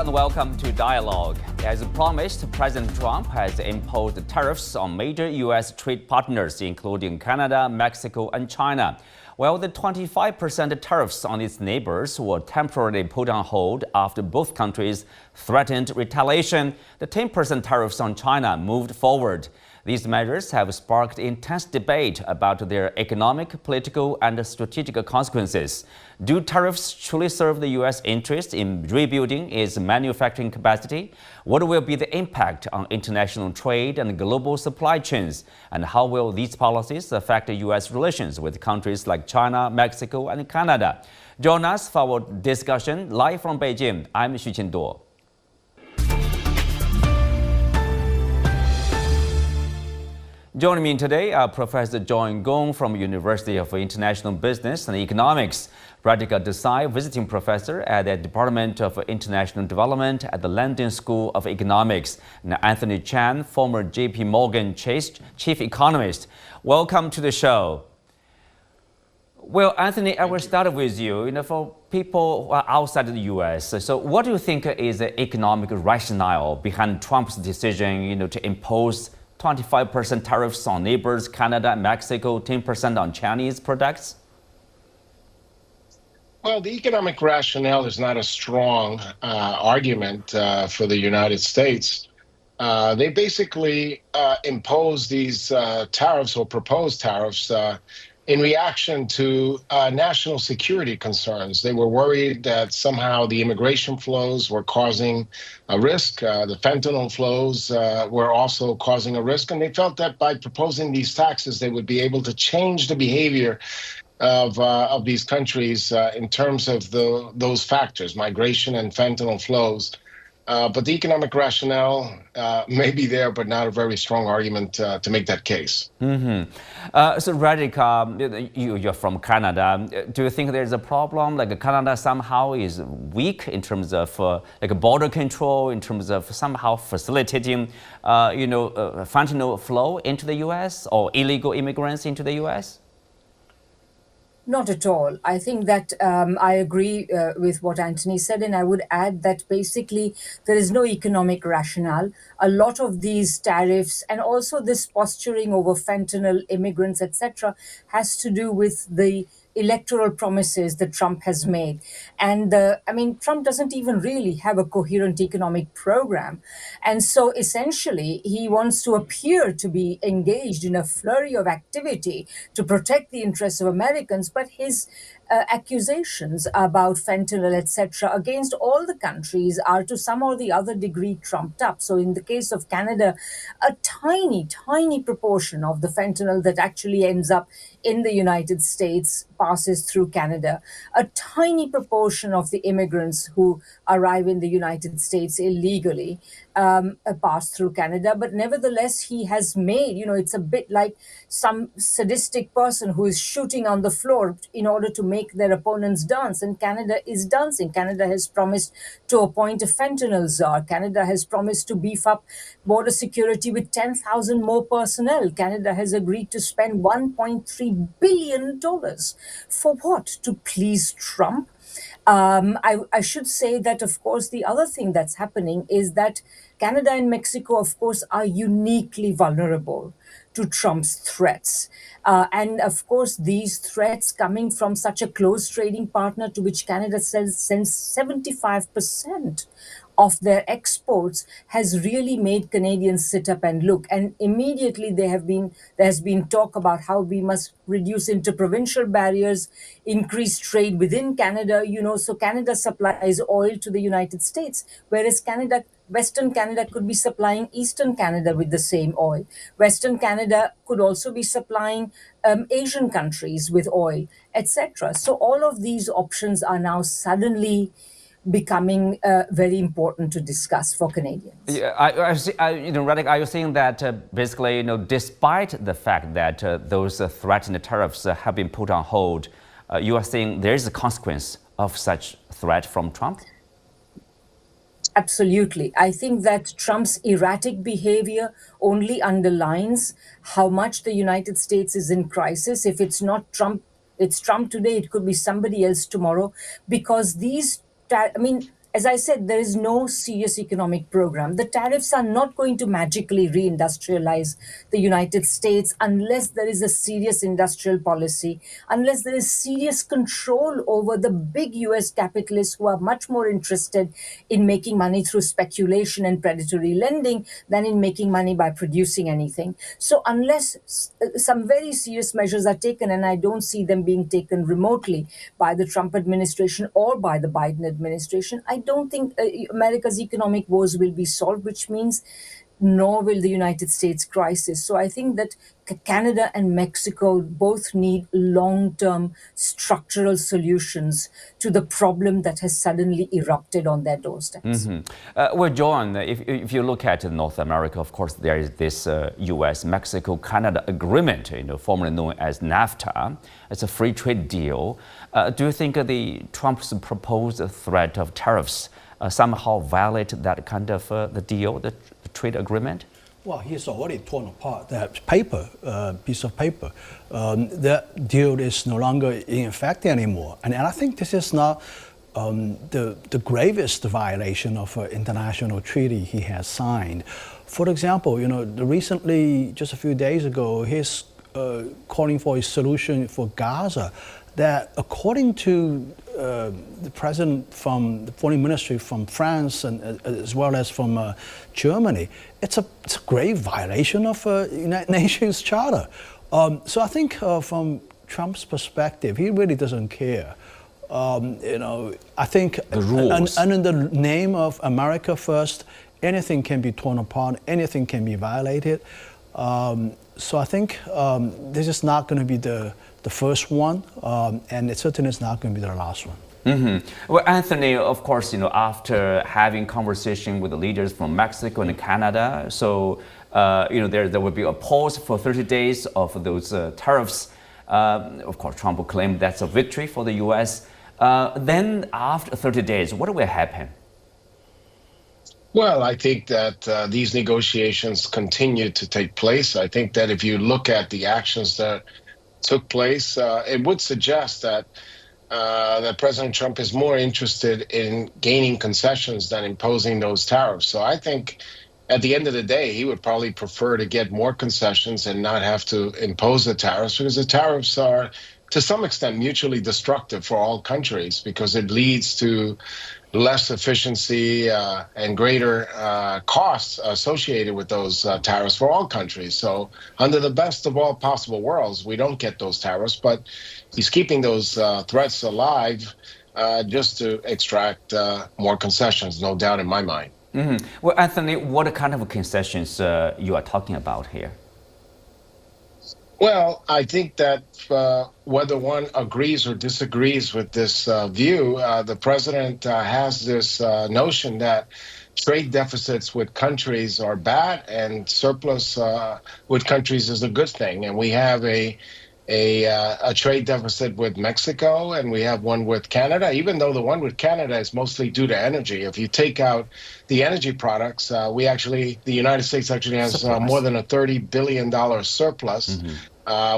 and welcome to Dialogue. As promised, President Trump has imposed tariffs on major U.S. trade partners, including Canada, Mexico, and China. While the 25% tariffs on its neighbors were temporarily put on hold after both countries threatened retaliation, the 10% tariffs on China moved forward. These measures have sparked intense debate about their economic, political, and strategic consequences. Do tariffs truly serve the U.S. interest in rebuilding its manufacturing capacity? What will be the impact on international trade and global supply chains? And how will these policies affect U.S. relations with countries like China, Mexico, and Canada? Join us for our discussion live from Beijing. I'm Xu Qinduo. Joining me today are Professor Gong from University of International Business and Economics, Radhika Desai, visiting professor at the Department of International Development at the London School of Economics, and Anthony Chan, former JPMorgan Chase chief economist. Welcome to the show. Well, Anthony, I will start with you. For people who are outside the U.S., so what do you think is the economic rationale behind Trump's decision, to impose 25% tariffs on neighbors, Canada and Mexico, 10% on Chinese products? Well, the economic rationale is not a strong argument for the United States. They basically impose these tariffs or propose tariffs in reaction to national security concerns. They were worried that somehow the immigration flows were causing a risk. The fentanyl flows were also causing a risk. And they felt that by proposing these taxes, they would be able to change the behavior of these countries in terms of those factors, migration and fentanyl flows. But the economic rationale may be there, but not a very strong argument to make that case. So, Radhika, you're from Canada. Do you think there's a problem? Like Canada somehow is weak in terms of border control, in terms of somehow facilitating, fentanyl flow into the U.S. or illegal immigrants into the U.S.? Not at all. I think that I agree with what Anthony said, and I would add that basically there is no economic rationale. A lot of these tariffs and also this posturing over fentanyl, immigrants, etc., has to do with the electoral promises that Trump has made. And Trump doesn't even really have a coherent economic program. And so essentially, he wants to appear to be engaged in a flurry of activity to protect the interests of Americans, but his accusations about fentanyl, etc., against all the countries are to some or the other degree trumped up. So in the case of Canada, a tiny, tiny proportion of the fentanyl that actually ends up in the United States passes through Canada. A tiny proportion of the immigrants who arrive in the United States illegally pass through Canada. But nevertheless, he has made, it's a bit like some sadistic person who is shooting on the floor in order to make their opponents dance. And Canada is dancing. Canada has promised to appoint a fentanyl czar. Canada has promised to beef up border security with 10,000 more personnel. Canada has agreed to spend $1.3 billion. For what? To please Trump? I should say that, of course, the other thing that's happening is that Canada and Mexico, of course, are uniquely vulnerable to Trump's threats. And of course, these threats coming from such a close trading partner to which Canada sends 75% of their exports has really made Canadians sit up and look. And immediately there's been talk about how we must reduce interprovincial barriers, increase trade within Canada, so Canada supplies oil to the United States, whereas Western Canada could be supplying Eastern Canada with the same oil. Western Canada could also be supplying Asian countries with oil, etc. So all of these options are now suddenly becoming very important to discuss for Canadians. Yeah, Radhika, are you saying that basically, despite the fact that those threatened tariffs have been put on hold, you are saying there is a consequence of such threat from Trump? Absolutely. I think that Trump's erratic behavior only underlines how much the United States is in crisis. If it's not Trump, it's Trump today, it could be somebody else tomorrow, because as I said, there is no serious economic program. The tariffs are not going to magically reindustrialize the United States unless there is a serious industrial policy, unless there is serious control over the big US capitalists who are much more interested in making money through speculation and predatory lending than in making money by producing anything. So unless some very serious measures are taken, and I don't see them being taken remotely by the Trump administration or by the Biden administration, I don't think America's economic woes will be solved, which means nor will the United States crisis. So I think that Canada and Mexico both need long-term structural solutions to the problem that has suddenly erupted on their doorsteps. Well, John, if you look at North America, of course, there is this U.S.-Mexico-Canada agreement, formerly known as NAFTA. It's a free trade deal. Do you think the Trump's proposed threat of tariffs somehow violate that kind of the deal, the trade agreement? Well, he's already torn apart that piece of paper. That deal is no longer in effect anymore. And I think this is not the gravest violation of an international treaty he has signed. For example, recently, just a few days ago, he's calling for a solution for Gaza that, according to the president from the foreign ministry from France and as well as from Germany, it's a grave violation of United Nations Charter. So I think from Trump's perspective, he really doesn't care. I think the rules. Under the name of America First, anything can be torn apart, anything can be violated. So I think this is not going to be the first one, and it certainly is not going to be the last one. Well, Anthony, of course, after having conversation with the leaders from Mexico and Canada, so there will be a pause for 30 days of those tariffs. Of course, Trump will claim that's a victory for the U.S. Then, after 30 days, what will happen? Well, I think that these negotiations continue to take place. I think that if you look at the actions that took place, it would suggest that President Trump is more interested in gaining concessions than imposing those tariffs. So I think at the end of the day, he would probably prefer to get more concessions and not have to impose the tariffs, because the tariffs are, to some extent, mutually destructive for all countries, because it leads to less efficiency and greater costs associated with those tariffs for all countries. So under the best of all possible worlds, we don't get those tariffs, but he's keeping those threats alive just to extract more concessions, no doubt in my mind. Well, Anthony, what kind of concessions you are talking about here? Well, I think that whether one agrees or disagrees with this view, the president has this notion that trade deficits with countries are bad and surplus with countries is a good thing. And we have a trade deficit with Mexico, and we have one with Canada, even though the one with Canada is mostly due to energy. If you take out the energy products, the United States actually has more than a $30 billion surplus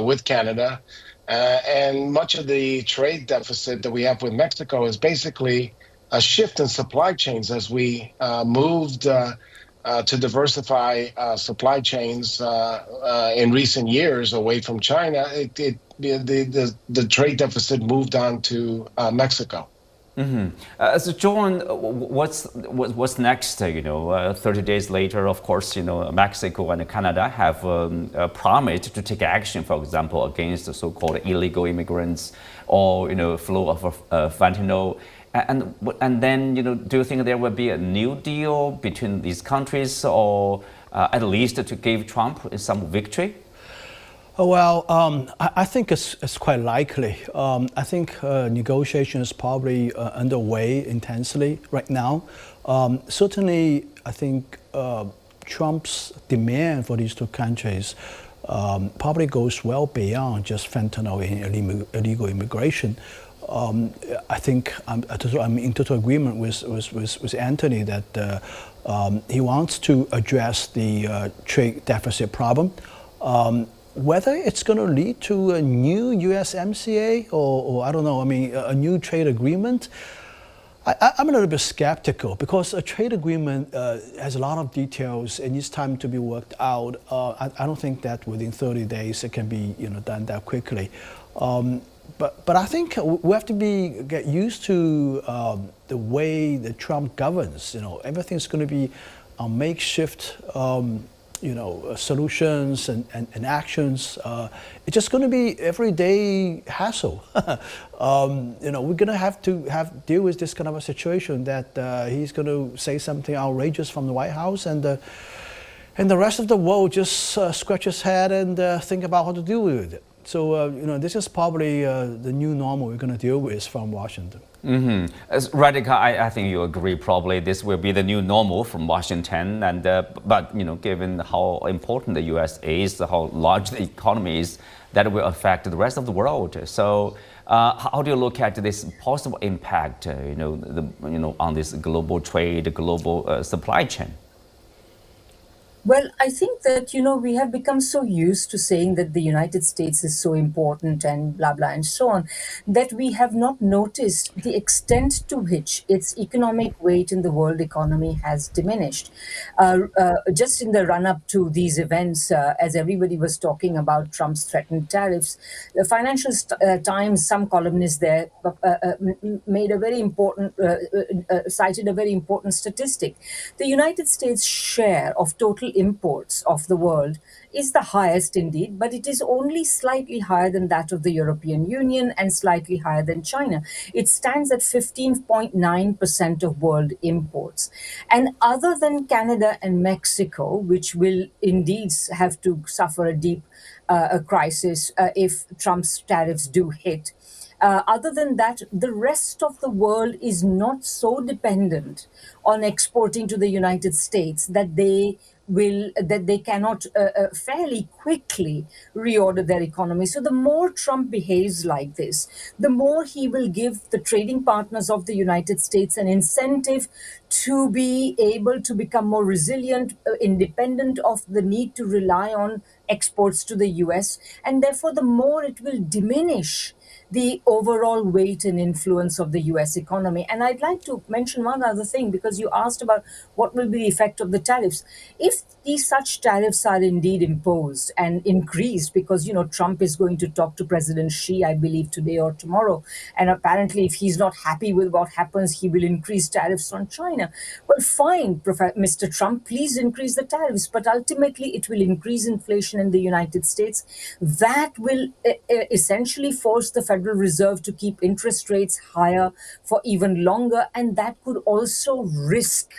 with Canada. And much of the trade deficit that we have with Mexico is basically a shift in supply chains as we moved to diversify supply chains in recent years away from China. The trade deficit moved on to Mexico. So, John, what's next? 30 days later, of course, Mexico and Canada have promised to take action, for example, against the so-called illegal immigrants or flow of fentanyl. And then, do you think there will be a new deal between these countries, or at least to give Trump some victory? Well, I think it's quite likely. I think negotiations is probably underway intensely right now. Certainly, I think Trump's demand for these two countries probably goes well beyond just fentanyl and illegal immigration. I think I'm in total agreement with Anthony that he wants to address the trade deficit problem. Whether it's going to lead to a new USMCA or I don't know, a new trade agreement, I'm a little bit skeptical because a trade agreement has a lot of details. It needs time to be worked out. I don't think that within 30 days it can be done that quickly. But I think we have to get used to the way that Trump governs. Everything's going to be makeshift. Solutions and actions. It's just going to be everyday hassle. We're going to have to deal with this kind of a situation that he's going to say something outrageous from the White House, and the rest of the world just scratch his head and think about how to deal with it. So this is probably the new normal we're going to deal with from Washington. Radhika, I think you agree. Probably this will be the new normal from Washington, and but given how important the U.S. is, how large the economy is, that will affect the rest of the world. So, how do you look at this possible impact, on this global trade, global supply chain? Well, I think that, we have become so used to saying that the United States is so important and blah, blah, and so on, that we have not noticed the extent to which its economic weight in the world economy has diminished. Just in the run-up to these events, as everybody was talking about Trump's threatened tariffs, the Financial Times, some columnists there made a very important, cited a very important statistic. The United States' share of total imports of the world is the highest indeed, but it is only slightly higher than that of the European Union and slightly higher than China. It stands at 15.9% of world imports. And other than Canada and Mexico, which will indeed have to suffer a deep crisis if Trump's tariffs do hit, other than that, the rest of the world is not so dependent on exporting to the United States that they cannot fairly quickly reorder their economy. So the more Trump behaves like this, the more he will give the trading partners of the United States an incentive to be able to become more resilient, independent of the need to rely on exports to the US. And therefore, the more it will diminish the overall weight and influence of the US economy. And I'd like to mention one other thing, because you asked about what will be the effect of the tariffs. If these such tariffs are indeed imposed and increased, because, Trump is going to talk to President Xi, I believe, today or tomorrow. And apparently, if he's not happy with what happens, he will increase tariffs on China. Well, fine, Mr. Trump, please increase the tariffs. But ultimately, it will increase inflation in the United States. That will essentially force the Federal Reserve to keep interest rates higher for even longer, and that could also risk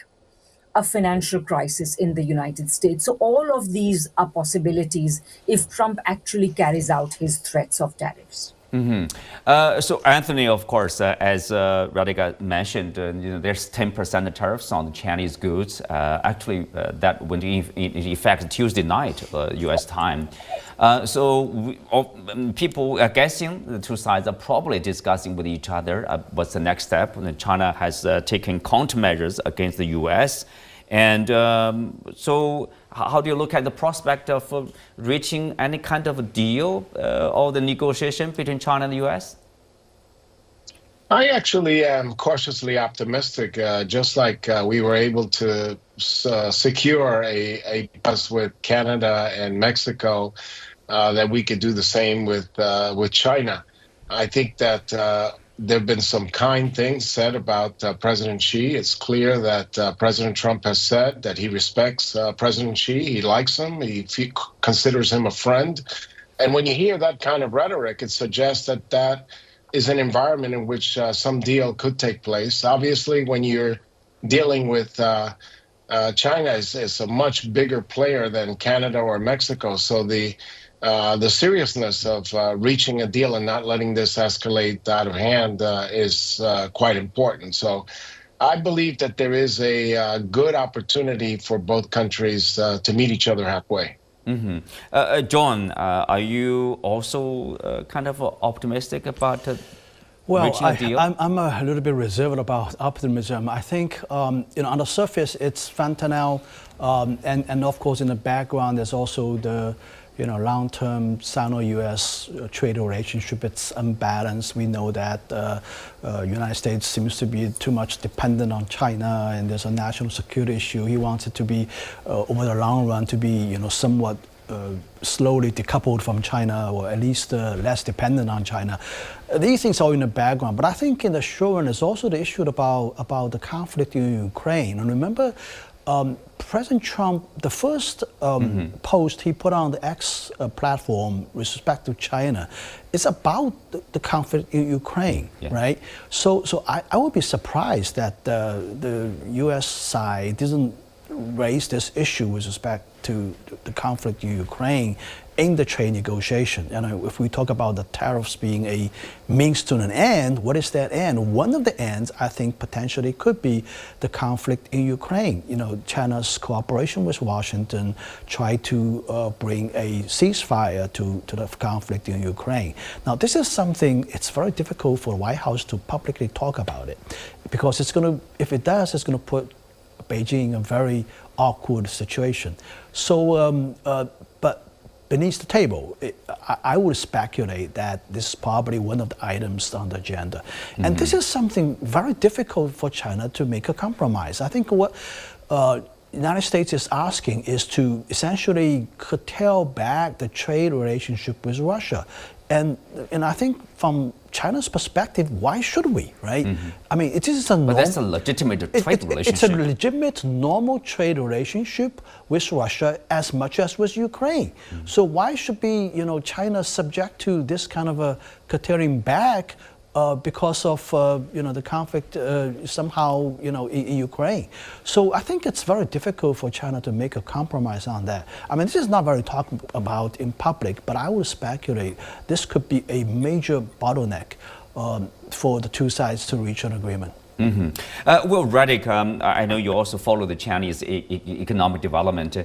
a financial crisis in the United States. So all of these are possibilities if Trump actually carries out his threats of tariffs. So Anthony, of course, as Radhika mentioned, there's 10% tariffs on Chinese goods. Actually, that went in effect Tuesday night, U.S. time. People are guessing the two sides are probably discussing with each other what's the next step. China has taken countermeasures against the U.S. And so how do you look at the prospect of reaching any kind of a deal or the negotiation between China and the U.S.? I actually am cautiously optimistic, just like we were able to secure a peace with Canada and Mexico, that we could do the same with China. I think that there have been some kind things said about President Xi. It's clear that President Trump has said that he respects President Xi. He likes him. He considers him a friend. And when you hear that kind of rhetoric, it suggests that that is an environment in which some deal could take place. Obviously, when you're dealing with China, is a much bigger player than Canada or Mexico. So the seriousness of reaching a deal and not letting this escalate out of hand is quite important. So I believe that there is a good opportunity for both countries to meet each other halfway. John, are you also kind of optimistic about reaching a deal? I'm a little bit reserved about optimism. I think on the surface it's fentanyl, and of course in the background there's also the long-term Sino-U.S. trade relationship, it's unbalanced. We know that United States seems to be too much dependent on China, and there's a national security issue. He wants it to be, over the long run, to be somewhat slowly decoupled from China, or at least less dependent on China. These things are in the background, but I think in the short run, there's also the issue about the conflict in Ukraine. And remember, President Trump, the first post he put on the X platform with respect to China is about the conflict in Ukraine, right? So I would be surprised that the U.S. side doesn't raise this issue with respect to the conflict in Ukraine in the trade negotiation. And if we talk about the tariffs being a means to an end, what is that end? One of the ends, I think, potentially could be the conflict in Ukraine. China's cooperation with Washington try to bring a ceasefire to the conflict in Ukraine. Now, this is something, it's very difficult for the White House to publicly talk about it, because if it does, it's going to put Beijing in a very awkward situation. So, but beneath the table, I would speculate that this is probably one of the items on the agenda. And this is something very difficult for China to make a compromise. I think what the United States is asking is to essentially curtail back the trade relationship with Russia. And I think from China's perspective, why should we, right? I mean, it is but that's a legitimate trade relationship. It's a legitimate, normal trade relationship with Russia as much as with Ukraine. So why should be, China subject to this kind of a curtailing back because of the conflict somehow in Ukraine. So I think it's very difficult for China to make a compromise on that. I mean, this is not very talked about in public, but I would speculate this could be a major bottleneck for the two sides to reach an agreement. Well, Radhika, I know you also follow the Chinese economic development.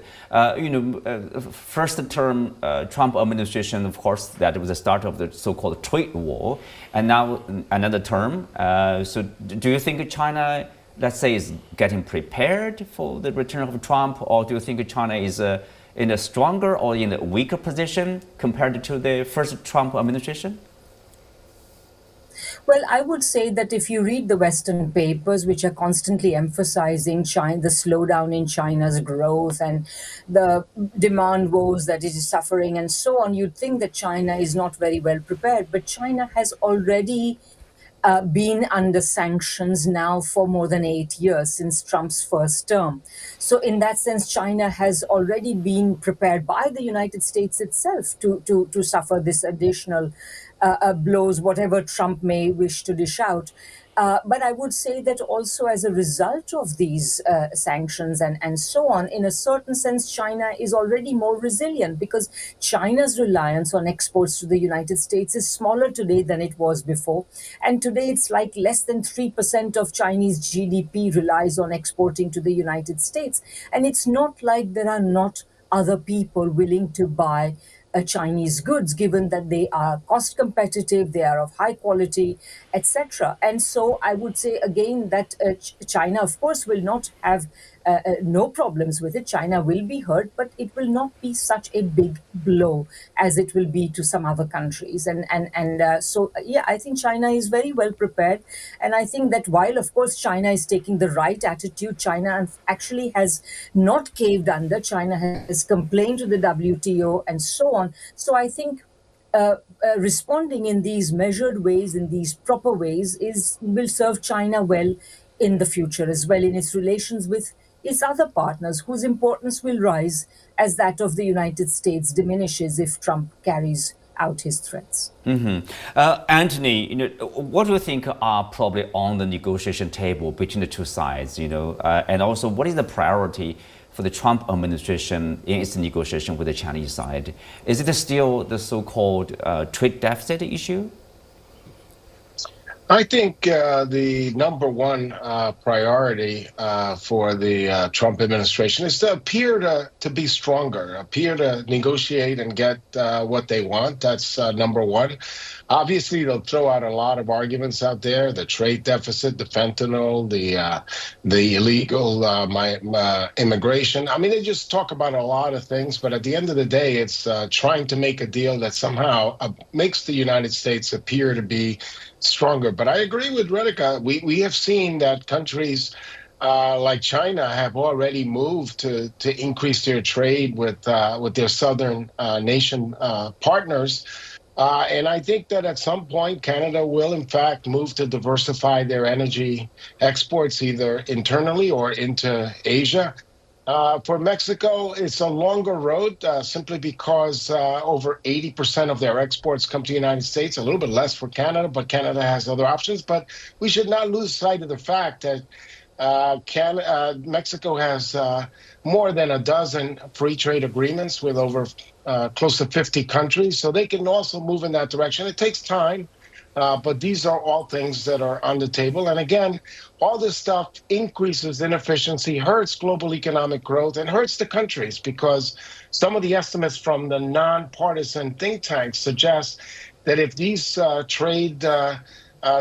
First term Trump administration, of course, that was the start of the so-called trade war, and now another term. So, do you think China, let's say, is getting prepared for the return of Trump, or do you think China is in a stronger or in a weaker position compared to the first Trump administration? Well, I would say that if you read the Western papers, which are constantly emphasizing the slowdown in China's growth and the demand woes that it is suffering and so on, you'd think that China is not very well prepared. But China has already been under sanctions now for more than 8 years, since Trump's first term. So in that sense, China has already been prepared by the United States itself to suffer this additional blows, whatever Trump may wish to dish out. But I would say that also as a result of these sanctions and so on, in a certain sense, China is already more resilient, because China's reliance on exports to the United States is smaller today than it was before. And today it's like less than 3% of Chinese GDP relies on exporting to the United States. And it's not like there are not other people willing to buy Chinese goods, given that they are cost competitive, they are of high quality, etc. And so I would say again that China, of course, will not have no problems with it. China will be hurt, but it will not be such a big blow as it will be to some other countries. So I think China is very well prepared. And I think that while, of course, China is taking the right attitude, China actually has not caved under. China has complained to the WTO and so on. So I think responding in these measured ways, in these proper ways, will serve China well in the future as well, in its relations with its other partners, whose importance will rise as that of the United States diminishes if Trump carries out his threats. Anthony, what do you think are probably on the negotiation table between the two sides? And also, what is the priority for the Trump administration in its negotiation with the Chinese side? Is it still the so-called trade deficit issue? I think the number one priority for the Trump administration is to appear to be stronger, appear to negotiate and get what they want. That's number one. Obviously, they'll throw out a lot of arguments out there: the trade deficit, the fentanyl, the illegal immigration. I mean, they just talk about a lot of things. But at the end of the day, it's trying to make a deal that somehow makes the United States appear to be stronger. But I agree with Radhika. We have seen that countries like China have already moved to increase their trade with their southern nation partners. And I think that at some point, Canada will, in fact, move to diversify their energy exports either internally or into Asia. For Mexico, it's a longer road simply because over 80% of their exports come to the United States, a little bit less for Canada, but Canada has other options. But we should not lose sight of the fact that Mexico has more than a dozen free trade agreements with over close to 50 countries. So they can also move in that direction. It takes time, but these are all things that are on the table. And again, all this stuff increases inefficiency, hurts global economic growth, and hurts the countries because some of the estimates from the nonpartisan think tanks suggest that if these trade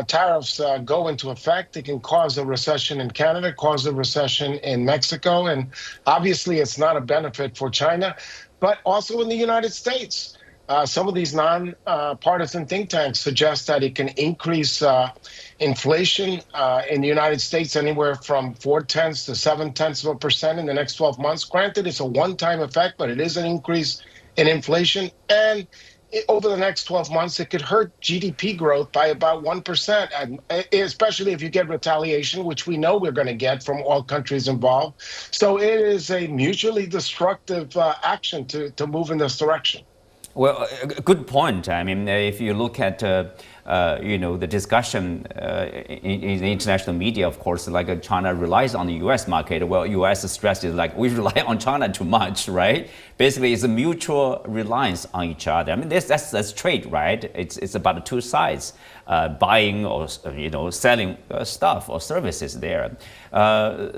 tariffs go into effect, it can cause a recession in Canada, cause a recession in Mexico. And obviously, it's not a benefit for China, but also in the United States. Some of these non-partisan think tanks suggest that it can increase inflation in the United States anywhere from 0.4 to 0.7% in the next 12 months. Granted, it's a one-time effect, but it is an increase in inflation. And over the next 12 months, it could hurt GDP growth by about 1%, and especially if you get retaliation, which we know we're going to get from all countries involved. So it is a mutually destructive action to move in this direction. Well, good point. I mean, if you look at the discussion in the international media, of course, like China relies on the U.S. market. Well, U.S. stress is like we rely on China too much, right? Basically, it's a mutual reliance on each other. I mean, that's trade, right? It's about two sides, buying or selling stuff or services there.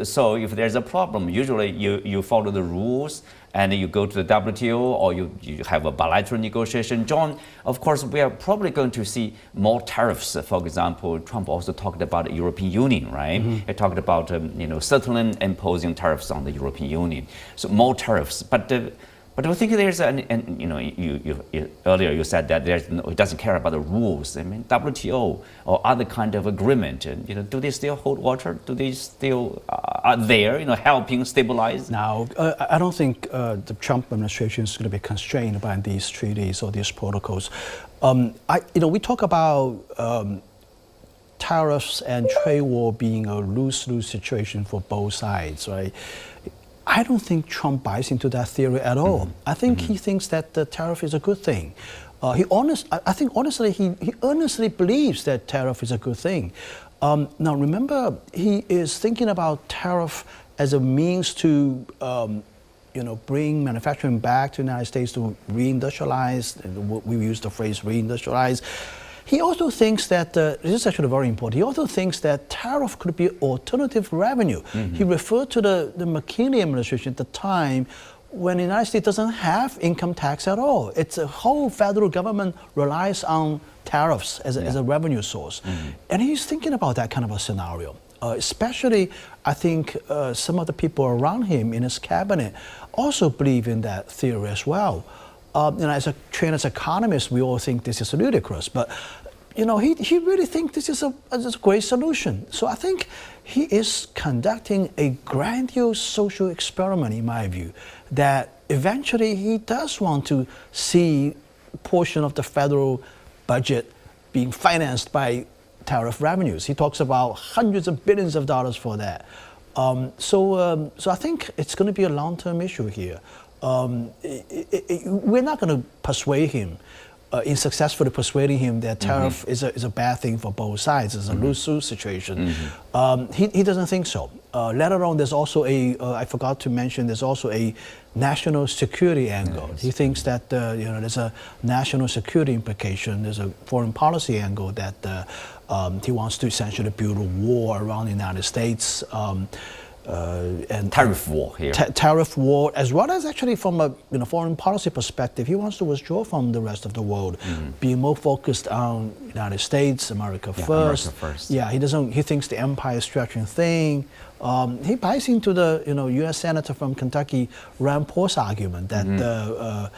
So if there's a problem, usually you follow the rules and you go to the WTO or you have a bilateral negotiation. John, of course, we are probably going to see more tariffs. For example, Trump also talked about the European Union, right? Mm-hmm. He talked about certainly imposing tariffs on the European Union. So more tariffs, but I think there's earlier you said that it doesn't care about the rules. I mean, WTO or other kind of agreement, do they still hold water? Do they still are there, helping stabilize? Now, I don't think the Trump administration is going to be constrained by these treaties or these protocols. We talk about tariffs and trade war being a lose-lose situation for both sides, right? I don't think Trump buys into that theory at all. Mm-hmm. I think he thinks that the tariff is a good thing. I think honestly, he earnestly believes that tariff is a good thing. Now remember, he is thinking about tariff as a means to bring manufacturing back to the United States to reindustrialize. We use the phrase reindustrialize. He also thinks that, this is actually very important, he also thinks that tariff could be alternative revenue. Mm-hmm. He referred to the McKinley administration at the time when the United States doesn't have income tax at all. It's a whole federal government relies on tariffs as a revenue source. Mm-hmm. And he's thinking about that kind of a scenario. Especially, I think some of the people around him in his cabinet also believe in that theory as well. As a trained as economists, we all think this is ludicrous, but he really thinks this is a great solution. So I think he is conducting a grandiose social experiment, in my view, that eventually he does want to see a portion of the federal budget being financed by tariff revenues. He talks about hundreds of billions of dollars for that. So I think it's going to be a long-term issue here. We're not going to persuade him, successfully persuading him that tariff is a bad thing for both sides. It's a lose-lose situation. Mm-hmm. He doesn't think so. Let alone there's also I forgot to mention, there's also a national security angle. Yes. He thinks that there's a national security implication. There's a foreign policy angle that He wants to essentially build a wall around the United States. And Tariff war here. Tariff war, as well as actually from a foreign policy perspective, he wants to withdraw from the rest of the world, be more focused on United States, America first. America first. Yeah, he thinks the empire stretching thing. He buys into the U.S. Senator from Kentucky, Rand Paul's argument that the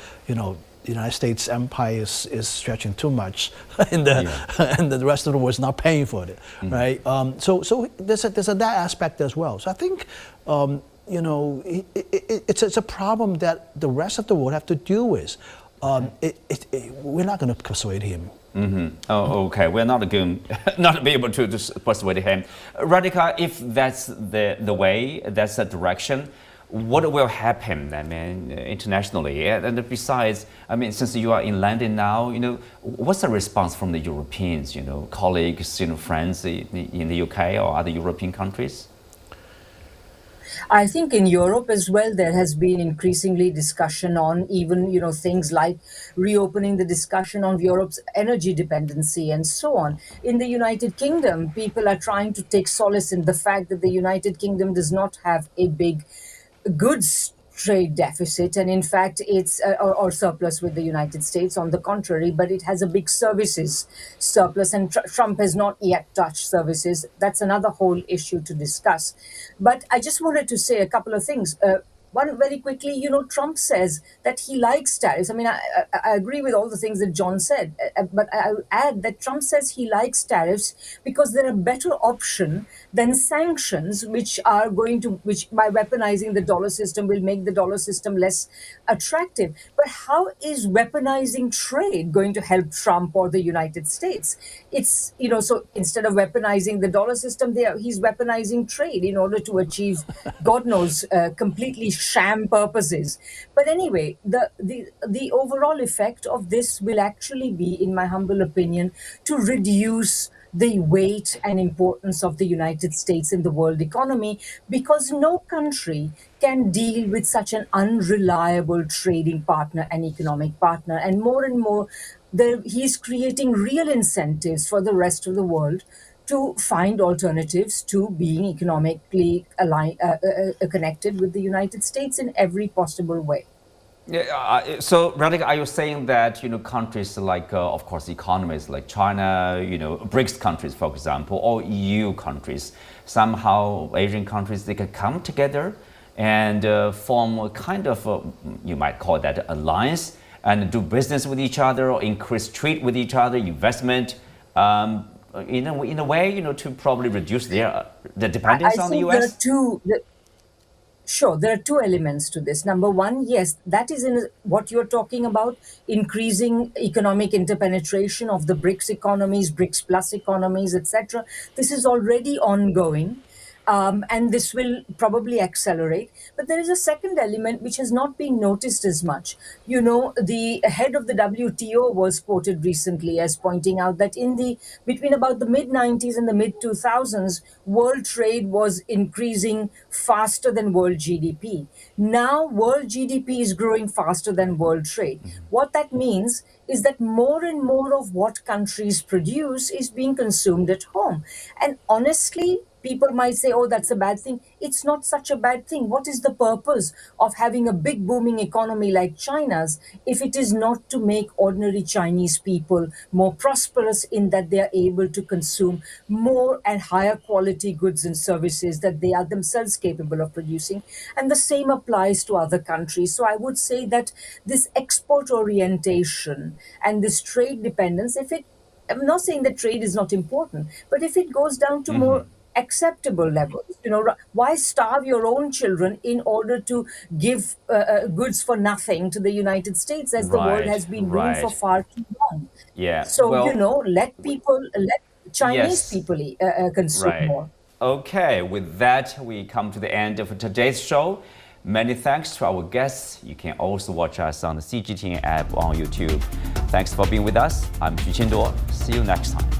United States empire is stretching too much, and the rest of the world is not paying for it, right? So there's that aspect as well. So I think it's a problem that the rest of the world have to deal with. We're not going to persuade him. Oh, okay. We're not going not be able to persuade him. Radhika, if that's the way, that's the direction, what will happen, I mean, internationally? And besides, I mean, since you are in London now, what's the response from the Europeans, colleagues, friends in the UK or other European countries? I think in Europe as well, there has been increasingly discussion on even, things like reopening the discussion on Europe's energy dependency and so on. In the United Kingdom, people are trying to take solace in the fact that the United Kingdom does not have a big goods trade deficit, and in fact it's or surplus with the United States, on the contrary, but it has a big services surplus, and Trump has not yet touched services. That's another whole issue to discuss. But I just wanted to say a couple of things. One, very quickly, Trump says that he likes tariffs. I mean, I agree with all the things that John said, but I would add that Trump says he likes tariffs because they're a better option than sanctions, which by weaponizing the dollar system will make the dollar system less attractive. But how is weaponizing trade going to help Trump or the United States? It's, so instead of weaponizing the dollar system, he's weaponizing trade in order to achieve, God knows, completely sham purposes. But anyway, the overall effect of this will actually be, in my humble opinion, to reduce the weight and importance of the United States in the world economy, because no country can deal with such an unreliable trading partner and economic partner. And more, he's creating real incentives for the rest of the world to find alternatives to being economically connected with the United States in every possible way. Yeah, so Radhika, are you saying that countries like, of course, economies like China, BRICS countries, for example, or EU countries, somehow Asian countries, they can come together and form a kind of, you might call that alliance, and do business with each other or increase trade with each other, investment, in a way, to probably reduce the dependence on the US? There are two elements to this. Number one, yes, that is in what you're talking about, increasing economic interpenetration of the BRICS economies, BRICS plus economies, etc. This is already ongoing. And this will probably accelerate. But there is a second element which has not been noticed as much. The head of the WTO was quoted recently as pointing out that between about the mid-90s and the mid-2000s, world trade was increasing faster than world GDP. Now, world GDP is growing faster than world trade. What that means is that more and more of what countries produce is being consumed at home. And honestly, people might say, oh, that's a bad thing. It's not such a bad thing. What is the purpose of having a big booming economy like China's if it is not to make ordinary Chinese people more prosperous in that they are able to consume more and higher quality goods and services that they are themselves capable of producing? And the same applies to other countries. So I would say that this export orientation and this trade dependence, I'm not saying that trade is not important, but if it goes down to more acceptable levels, why starve your own children in order to give goods for nothing to the United States, as the world has been doing for far too long? Yeah. So, let Chinese people consume more. Okay, with that, we come to the end of today's show. Many thanks to our guests. You can also watch us on the CGTN app on YouTube. Thanks for being with us. I'm Xu Qinduo. See you next time.